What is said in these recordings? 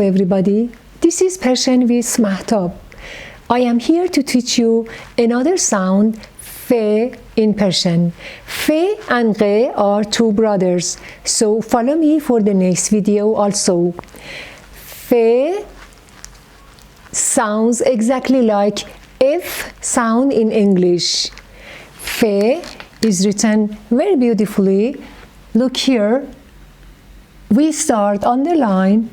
everybody, this is Persian with Mahtab. I am here to teach you another sound, fe in Persian. Fe and ghe are two brothers, so follow me for the next video also. Fe sounds exactly like F sound in English. Fe is written very beautifully. Look here. We start on the line,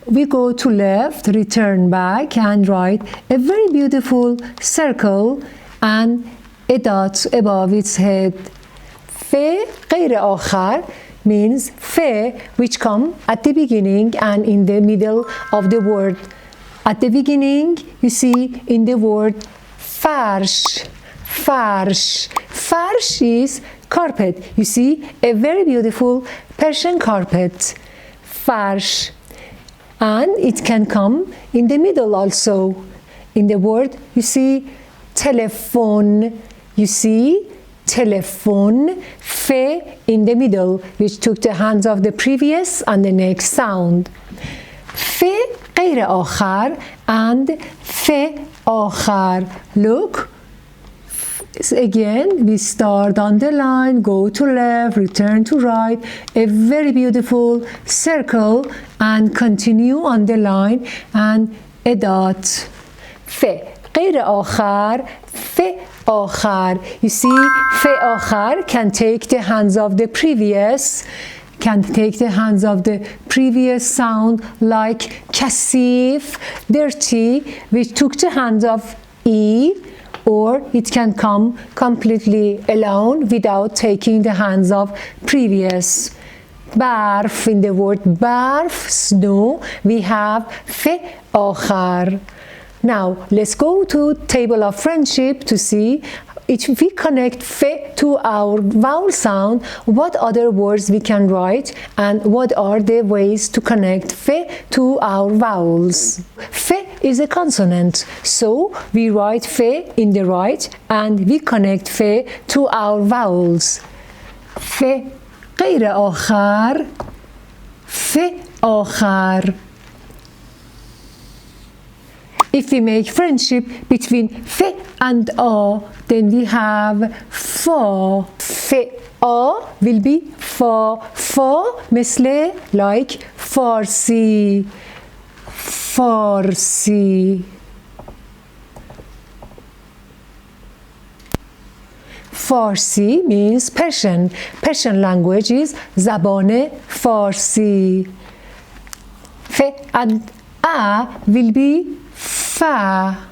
we go to left, return back and write a very beautiful circle and a dot above its head. Fe غیر آخر means fe which come at the beginning and in the middle of the word. At the beginning you see in the word farsh. Farsh. Farsh is carpet. You see a very beautiful Persian carpet. Farsh. And it can come in the middle also. In the word you see telephone. You see telephone. Fe in the middle, which took the hands of the previous and the next sound. Fe غیر آخر and fe آخر. Look. Again, we start on the line, go to left, return to right, a very beautiful circle, and continue on the line, and a dot. Fe غیر آخر, fe آخر. You see, fe آخر can take the hands of the previous, sound like kasif, dirty, which took the hands of E, or it can come completely alone without taking the hands of previous. Barf, in the word barf, snow, we have fe آخر. Now let's go to table of friendship to see if we connect fe to our vowel sound, what other words we can write and what are the ways to connect fe to our vowels. Fe is a consonant, so we write fe in the right and we connect fe to our vowels. Fe غیر آخر, fe آخر. If we make friendship between fe and a, then we have fa. Fe a will be fa. Fa مثل like Farsi. Farsi. Farsi means Persian. Persian language is زبان فارسی. Fe and a will be fa.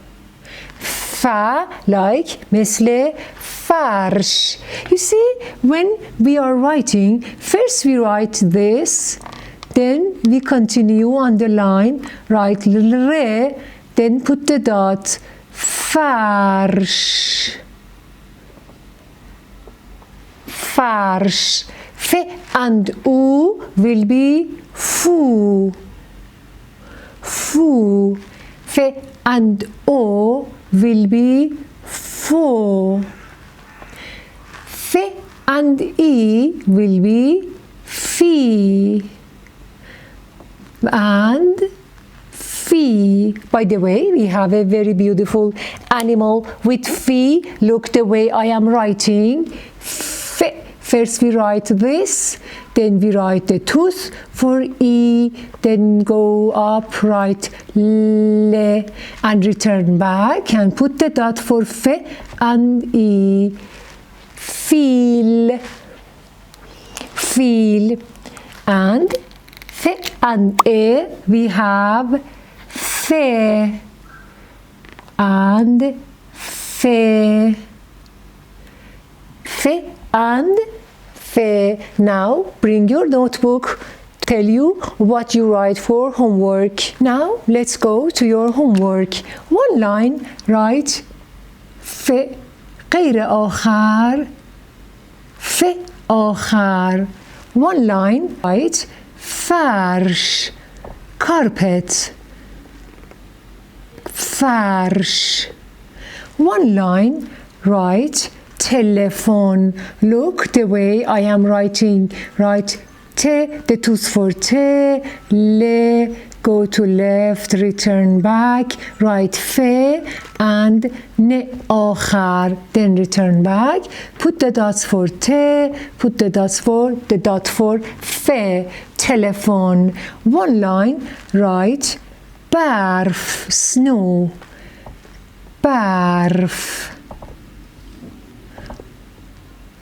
Fa like مثل فرش. You see, when we are writing, first we write this, then we continue on the line, write re, then put the dot. Farsh. Farsh. Fe and u will be fu. Fu. Fe and o will be fo. Fe and e will be fi. And fi. By the way, we have a very beautiful animal with fi. Look the way I am writing. Fe. First we write this, then we write the tooth for E, then go up, write le, and return back and put the dot for fe and E. Feel. Feel. And fe and e, we have fe and fe. Fe and fe. Now bring your notebook, tell you what you write for homework. Now let's go to your homework. One line, write fe غیر آخر, fe آخر. One line, write فرش, carpet. فرش. One line, write telephone. Look the way I am writing. Write te, the tooth for te, le, go to left, return back, write fe and ne آخر, then return back. Put the dots for te, put the dot for fe, telephone. One line, write برف, snow, برف.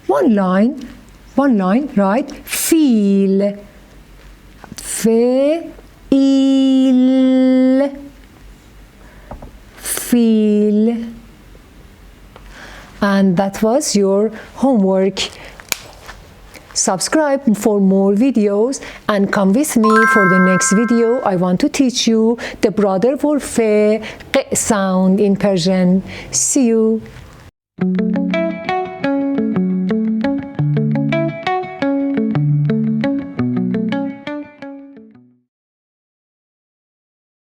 One line, write feel, feel, feel. And that was your homework. Subscribe for more videos and come with me for the next video. I want to teach you the brother for fe sound in Persian. See you.